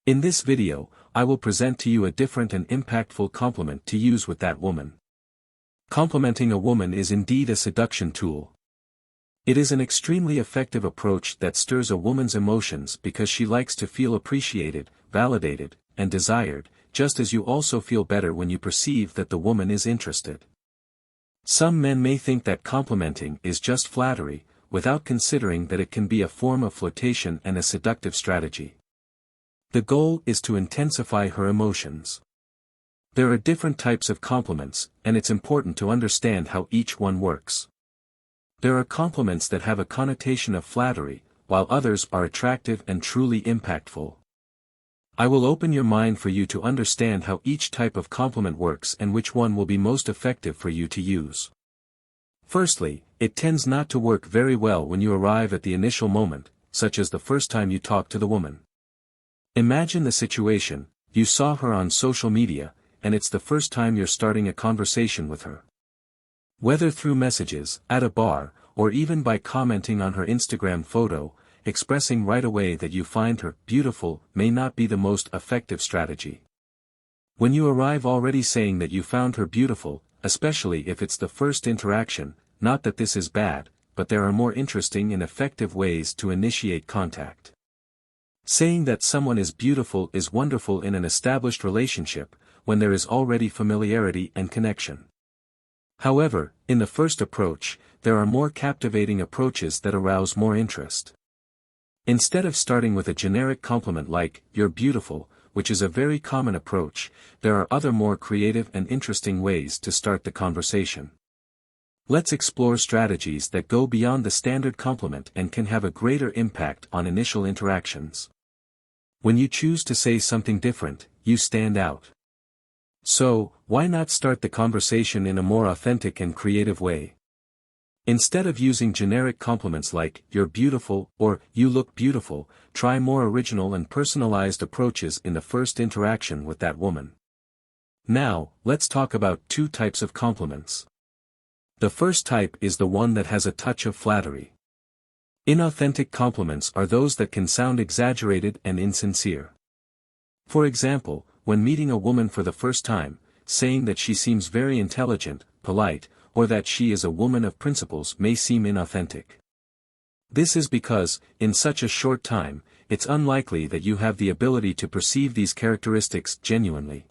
In this video, I will present to you a different and impactful compliment to use with that woman. Complimenting a woman is indeed a seduction tool. It is an extremely effective approach that stirs a woman's emotions because she likes to feel appreciated, validated, and desired, just as you also feel better when you perceive that the woman is interested. Some men may think that complimenting is just flattery, without considering that it can be a form of flirtation and a seductive strategy. The goal is to intensify her emotions. There are different types of compliments, and it's important to understand how each one works. There are compliments that have a connotation of flattery, while others are attractive and truly impactful. I will open your mind for you to understand how each type of compliment works and which one will be most effective for you to use. Firstly, it tends not to work very well when you arrive at the initial moment, such as the first time you talk to the woman. Imagine the situation: you saw her on social media, and it's the first time you're starting a conversation with her. Whether through messages, at a bar, or even by commenting on her Instagram photo, expressing right away that you find her beautiful may not be the most effective strategy. When you arrive already saying that you found her beautiful, especially if it's the first interaction, not that this is bad, but there are more interesting and effective ways to initiate contact. Saying that someone is beautiful is wonderful in an established relationship, when there is already familiarity and connection. However, in the first approach, there are more captivating approaches that arouse more interest. Instead of starting with a generic compliment like, "You're beautiful," which is a very common approach, there are other more creative and interesting ways to start the conversation. Let's explore strategies that go beyond the standard compliment and can have a greater impact on initial interactions. When you choose to say something different, you stand out. So, why not start the conversation in a more authentic and creative way? Instead of using generic compliments like, "You're beautiful," or "You look beautiful," try more original and personalized approaches in the first interaction with that woman. Now, let's talk about two types of compliments. The first type is the one that has a touch of flattery. Inauthentic compliments are those that can sound exaggerated and insincere. For example, when meeting a woman for the first time, saying that she seems very intelligent, polite, or that she is a woman of principles may seem inauthentic. This is because, in such a short time, it's unlikely that you have the ability to perceive these characteristics genuinely.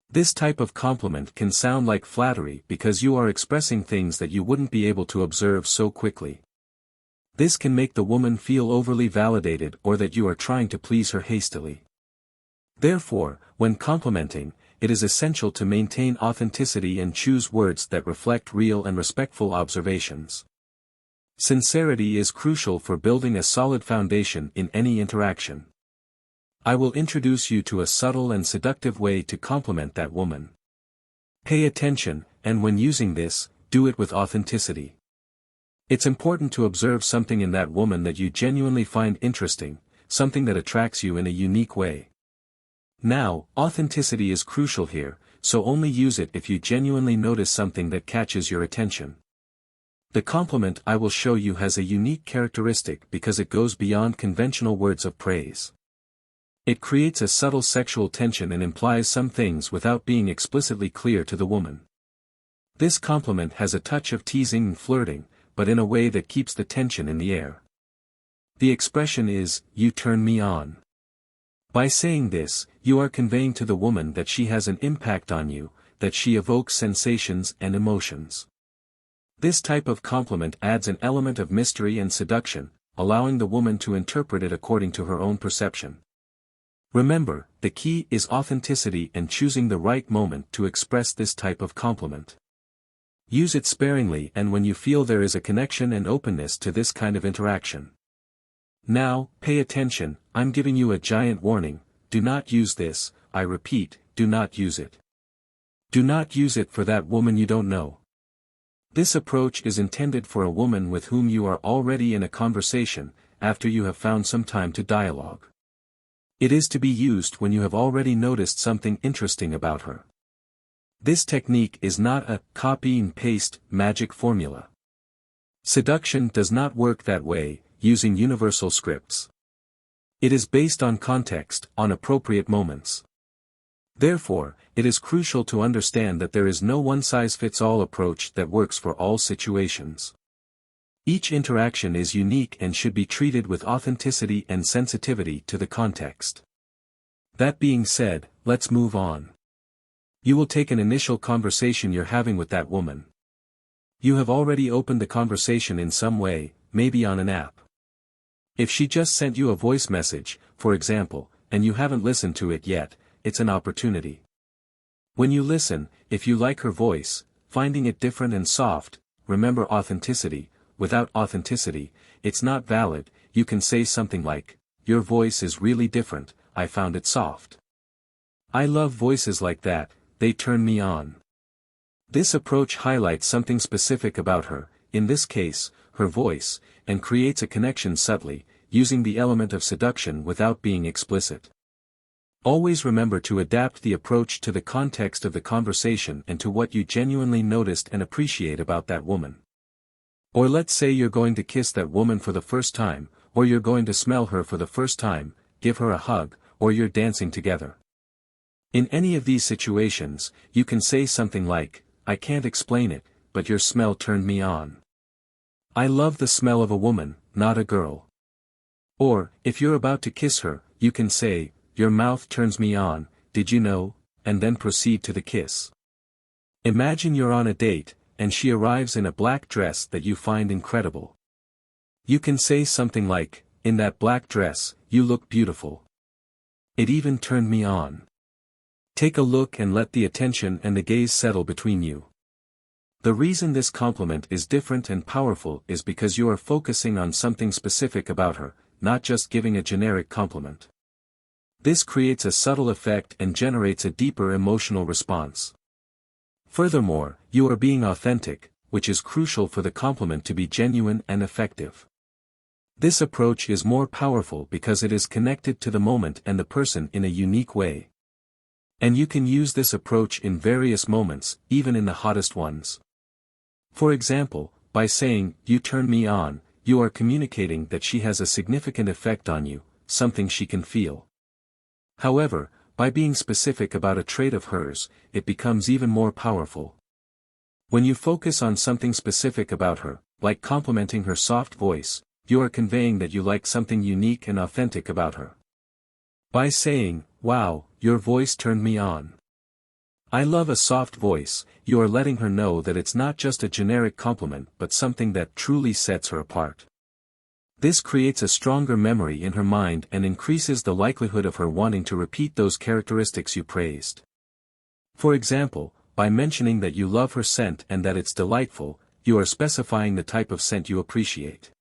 This type of compliment can sound like flattery because you are expressing things that you wouldn't be able to observe so quickly. This can make the woman feel overly validated or that you are trying to please her hastily. Therefore, when complimenting, it is essential to maintain authenticity and choose words that reflect real and respectful observations. Sincerity is crucial for building a solid foundation in any interaction. I will introduce you to a subtle and seductive way to compliment that woman. Pay attention, and when using this, do it with authenticity. It's important to observe something in that woman that you genuinely find interesting, something that attracts you in a unique way. Now, authenticity is crucial here, so only use it if you genuinely notice something that catches your attention. The compliment I will show you has a unique characteristic because it goes beyond conventional words of praise. It creates a subtle sexual tension and implies some things without being explicitly clear to the woman. This compliment has a touch of teasing and flirting, but in a way that keeps the tension in the air. The expression is, "You turn me on." By saying this, you are conveying to the woman that she has an impact on you, that she evokes sensations and emotions. This type of compliment adds an element of mystery and seduction, allowing the woman to interpret it according to her own perception. Remember, the key is authenticity and choosing the right moment to express this type of compliment. Use it sparingly and when you feel there is a connection and openness to this kind of interaction. Now, pay attention, I'm giving you a giant warning: do not use this, I repeat, do not use it. Do not use it for that woman you don't know. This approach is intended for a woman with whom you are already in a conversation, after you have found some time to dialogue. It is to be used when you have already noticed something interesting about her. This technique is not a copy and paste magic formula. Seduction does not work that way, using universal scripts. It is based on context, on appropriate moments. Therefore, it is crucial to understand that there is no one-size-fits-all approach that works for all situations. Each interaction is unique and should be treated with authenticity and sensitivity to the context. That being said, let's move on. You will take an initial conversation you're having with that woman. You have already opened the conversation in some way, maybe on an app. If she just sent you a voice message, for example, and you haven't listened to it yet, it's an opportunity. When you listen, if you like her voice, finding it different and soft, remember authenticity. Without authenticity, it's not valid. You can say something like, "Your voice is really different, I found it soft. I love voices like that, they turn me on." This approach highlights something specific about her, in this case, her voice, and creates a connection subtly, using the element of seduction without being explicit. Always remember to adapt the approach to the context of the conversation and to what you genuinely noticed and appreciate about that woman. Or let's say you're going to kiss that woman for the first time, or you're going to smell her for the first time, give her a hug, or you're dancing together. In any of these situations, you can say something like, "I can't explain it, but your smell turned me on. I love the smell of a woman, not a girl." Or, if you're about to kiss her, you can say, "Your mouth turns me on, did you know?" and then proceed to the kiss. Imagine you're on a date, and she arrives in a black dress that you find incredible. You can say something like, "In that black dress, you look beautiful. It even turned me on." Take a look and let the attention and the gaze settle between you. The reason this compliment is different and powerful is because you are focusing on something specific about her, not just giving a generic compliment. This creates a subtle effect and generates a deeper emotional response. Furthermore, you are being authentic, which is crucial for the compliment to be genuine and effective. This approach is more powerful because it is connected to the moment and the person in a unique way. And you can use this approach in various moments, even in the hottest ones. For example, by saying, "You turn me on," you are communicating that she has a significant effect on you, something she can feel. However, by being specific about a trait of hers, it becomes even more powerful. When you focus on something specific about her, like complimenting her soft voice, you are conveying that you like something unique and authentic about her. By saying, "Wow, your voice turned me on. I love a soft voice," you are letting her know that it's not just a generic compliment but something that truly sets her apart. This creates a stronger memory in her mind and increases the likelihood of her wanting to repeat those characteristics you praised. For example, by mentioning that you love her scent and that it's delightful, you are specifying the type of scent you appreciate.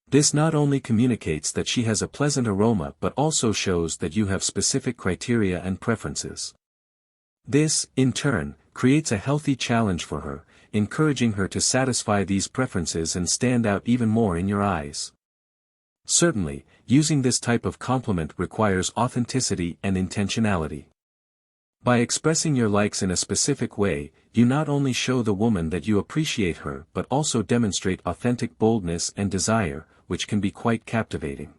This not only communicates that she has a pleasant aroma but also shows that you have specific criteria and preferences. This, in turn, creates a healthy challenge for her, encouraging her to satisfy these preferences and stand out even more in your eyes. Certainly, using this type of compliment requires authenticity and intentionality. By expressing your likes in a specific way, you not only show the woman that you appreciate her but also demonstrate authentic boldness and desire, which can be quite captivating.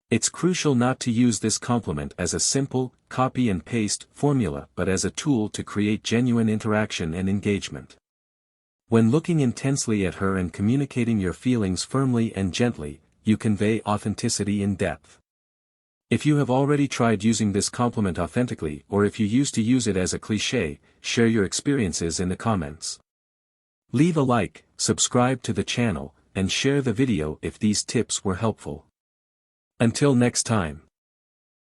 It's crucial not to use this compliment as a simple, copy-and-paste formula but as a tool to create genuine interaction and engagement. When looking intensely at her and communicating your feelings firmly and gently, you convey authenticity in depth. If you have already tried using this compliment authentically or if you used to use it as a cliché, share your experiences in the comments. Leave a like, subscribe to the channel, and share the video if these tips were helpful. Until next time.